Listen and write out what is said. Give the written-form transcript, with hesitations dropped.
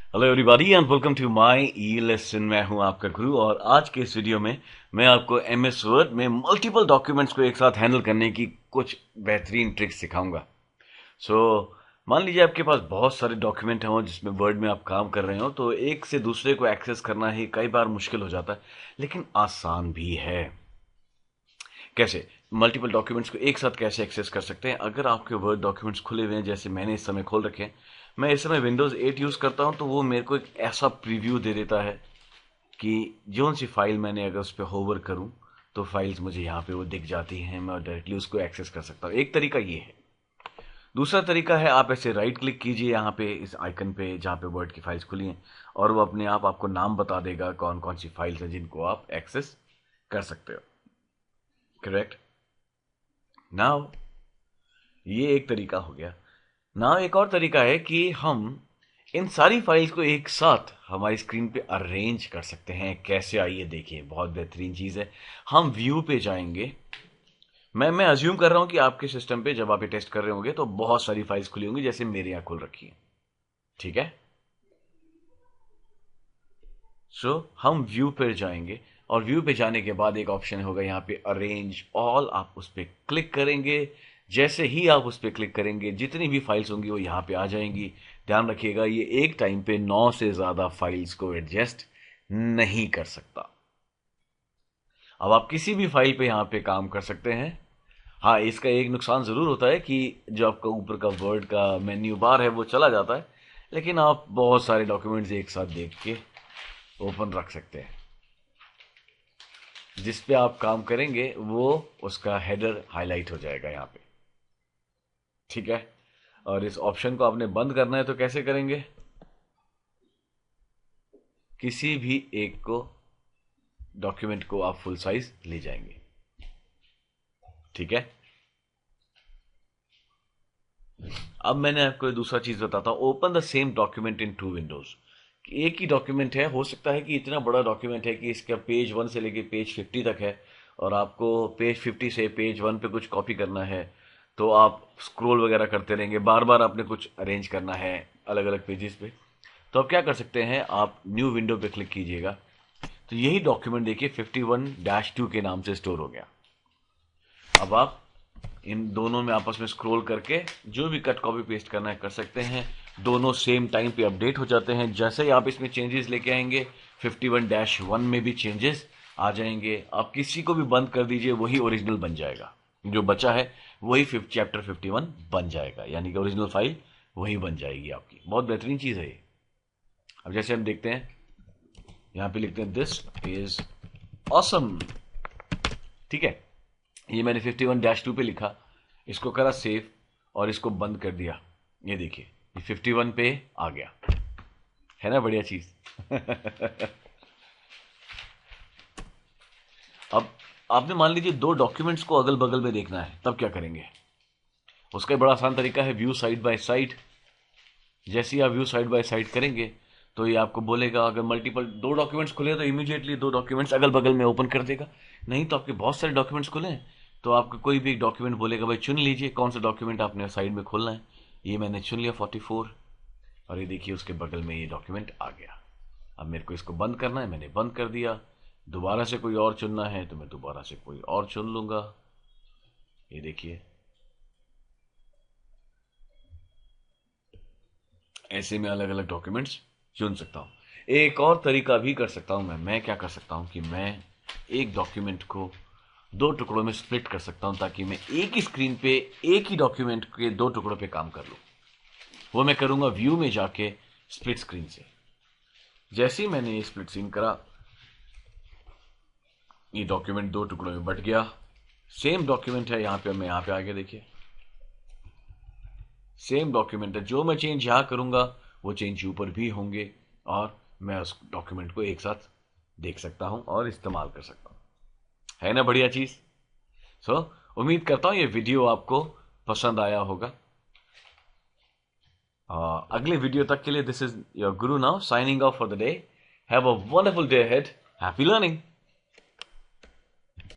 Hello everybody and welcome to my e lesson. मैं हूं आपका गुरु और आज के इस वीडियो में मैं आपको एमएस वर्ड में मल्टीपल डॉक्यूमेंट्स को एक साथ हैंडल करने की कुछ बेहतरीन ट्रिक्स सिखाऊंगा। सो मान लीजिए आपके पास बहुत सारे डॉक्यूमेंट हैं जिसमें वर्ड में आप काम कर रहे हो, तो एक से दूसरे को एक्सेस करना ही कई बार मुश्किल हो जाता है, लेकिन आसान भी है। कैसे मल्टीपल डॉक्यूमेंट्स को एक साथ कैसे एक्सेस कर सकते हैं? अगर आपके वर्ड डॉक्यूमेंट्स खुले हुए हैं, जैसे मैंने इस समय खोल रखे हैं, मैं इस समय विंडोज 8 यूज करता हूं, तो वो मेरे को एक ऐसा प्रीव्यू दे देता है कि जो सी फाइल मैंने अगर उस पर होवर करूं तो फाइल्स मुझे यहाँ पे वो दिख जाती हैं, मैं डायरेक्टली उसको एक्सेस कर सकता हूँ। एक तरीका ये है। दूसरा तरीका है, आप ऐसे राइट क्लिक कीजिए यहाँ पे इस आइकन पे जहाँ पे वर्ड की फाइल्स खुली हैं, और वो अपने आप आपको नाम बता देगा कौन कौन सी फाइल्स हैं जिनको आप एक्सेस कर सकते हो। करेक्ट। नाउ ये एक तरीका हो गया। नाउ एक और तरीका है कि हम इन सारी फाइल्स को एक साथ हमारी स्क्रीन पे अरेंज कर सकते हैं। कैसे, आइए देखिए, बहुत बेहतरीन चीज है। हम व्यू पे जाएंगे। मैं अज्यूम कर रहा हूं कि आपके सिस्टम पे जब आप ये टेस्ट कर रहे होंगे तो बहुत सारी फाइल्स खुली होंगी, जैसे मेरे यहां खुल रखी है। ठीक है। सो हम व्यू पर जाएंगे और व्यू पे जाने के बाद एक ऑप्शन होगा यहाँ पे अरेंज ऑल, आप उस पर क्लिक करेंगे। जैसे ही आप उस पर क्लिक करेंगे, जितनी भी फाइल्स होंगी वो यहाँ पे आ जाएंगी। ध्यान रखिएगा, ये एक टाइम पे 9 से ज्यादा फाइल्स को एडजस्ट नहीं कर सकता। अब आप किसी भी फाइल पे यहाँ पे काम कर सकते हैं। हाँ, इसका एक नुकसान जरूर होता है कि जो आपका ऊपर का वर्ड का मेन्यू बार है वो चला जाता है, लेकिन आप बहुत सारे डॉक्यूमेंट्स एक साथ देख के ओपन रख सकते हैं। जिस पे आप काम करेंगे वो उसका हेडर हाईलाइट हो जाएगा यहाँ पे। ठीक है। और इस ऑप्शन को आपने बंद करना है तो कैसे करेंगे? किसी भी एक को डॉक्यूमेंट को आप फुल साइज ले जाएंगे। ठीक है। अब मैंने आपको दूसरा चीज बताता हूं। Open the same document in two windows. एक ही डॉक्यूमेंट है, हो सकता है कि इतना बड़ा डॉक्यूमेंट है कि इसका पेज 1 से लेके पेज 50 तक है, और आपको पेज 50 से पेज 1 पे कुछ कॉपी करना है, तो आप स्क्रॉल वगैरह करते रहेंगे, बार बार आपने कुछ अरेंज करना है अलग अलग पेजेस पे। तो आप क्या कर सकते हैं, आप न्यू विंडो पे क्लिक कीजिएगा, तो यही डॉक्यूमेंट देखिए 51-2 के नाम से स्टोर हो गया। अब आप इन दोनों में आपस में स्क्रॉल करके जो भी कट कॉपी पेस्ट करना है कर सकते हैं। दोनों सेम टाइम पे अपडेट हो जाते हैं। जैसे ही आप इसमें चेंजेस लेके आएंगे, 51-1 में भी चेंजेस आ जाएंगे। आप किसी को भी बंद कर दीजिए, वही ओरिजिनल बन जाएगा। जो बचा है वही चैप्टर 51 बन जाएगा, यानी कि ओरिजिनल फाइल वही बन जाएगी आपकी। बहुत बेहतरीन चीज है ये। अब जैसे हम देखते हैं, यहां पे लिखते हैं दिस इज ऑसम। ठीक है। ये मैंने 51-2 पे लिखा, इसको करा सेव और इसको बंद कर दिया। ये देखिए, ये 51 पे आ गया। है ना बढ़िया चीज? अब आपने मान लीजिए दो डॉक्यूमेंट्स को अगल बगल में देखना है, तब क्या करेंगे? उसका बड़ा आसान तरीका है, व्यू साइड बाय साइड। जैसे ही आप व्यू साइड बाय साइड करेंगे तो ये आपको बोलेगा, अगर मल्टीपल दो डॉक्यूमेंट्स खुले तो इमीडिएटली दो डॉक्यूमेंट्स अगल बगल में ओपन कर देगा। नहीं तो आपके बहुत सारे डॉक्यूमेंट्स खुले हैं, तो आपका कोई भी एक डॉक्यूमेंट बोलेगा, भाई चुन लीजिए कौन सा डॉक्यूमेंट आपने साइड में खोलना है। ये मैंने चुन लिया 44, और ये देखिए उसके बगल में ये डॉक्यूमेंट आ गया। अब मेरे को इसको बंद करना है, मैंने बंद कर दिया। दोबारा से कोई और चुनना है तो मैं दोबारा से कोई और चुन लूंगा। ये देखिए, ऐसे में अलग अलग डॉक्यूमेंट्स चुन सकता हूं। एक और तरीका भी कर सकता हूं मैं क्या कर सकता हूं कि मैं एक डॉक्यूमेंट को दो टुकड़ों में स्प्लिट कर सकता हूं, ताकि मैं एक ही स्क्रीन पे एक ही डॉक्यूमेंट के दो टुकड़ों पे काम कर लूं। वो मैं करूंगा व्यू में जाके स्प्लिट स्क्रीन से। जैसे ही मैंने ये स्प्लिट स्क्रीन करा, ये डॉक्यूमेंट दो टुकड़ों में बट गया। सेम डॉक्यूमेंट है यहां पे, मैं यहां पे आगे देखिए सेम डॉक्यूमेंट है। जो मैं चेंज यहां करूंगा वो चेंज ऊपर भी होंगे, और मैं उस डॉक्यूमेंट को एक साथ देख सकता हूं और इस्तेमाल कर सकता हूं। है ना बढ़िया चीज? सो उम्मीद करता हूं ये वीडियो आपको पसंद आया होगा। अगले वीडियो तक के लिए, this is your Guru now signing off for the day. Have a wonderful day ahead. Happy learning.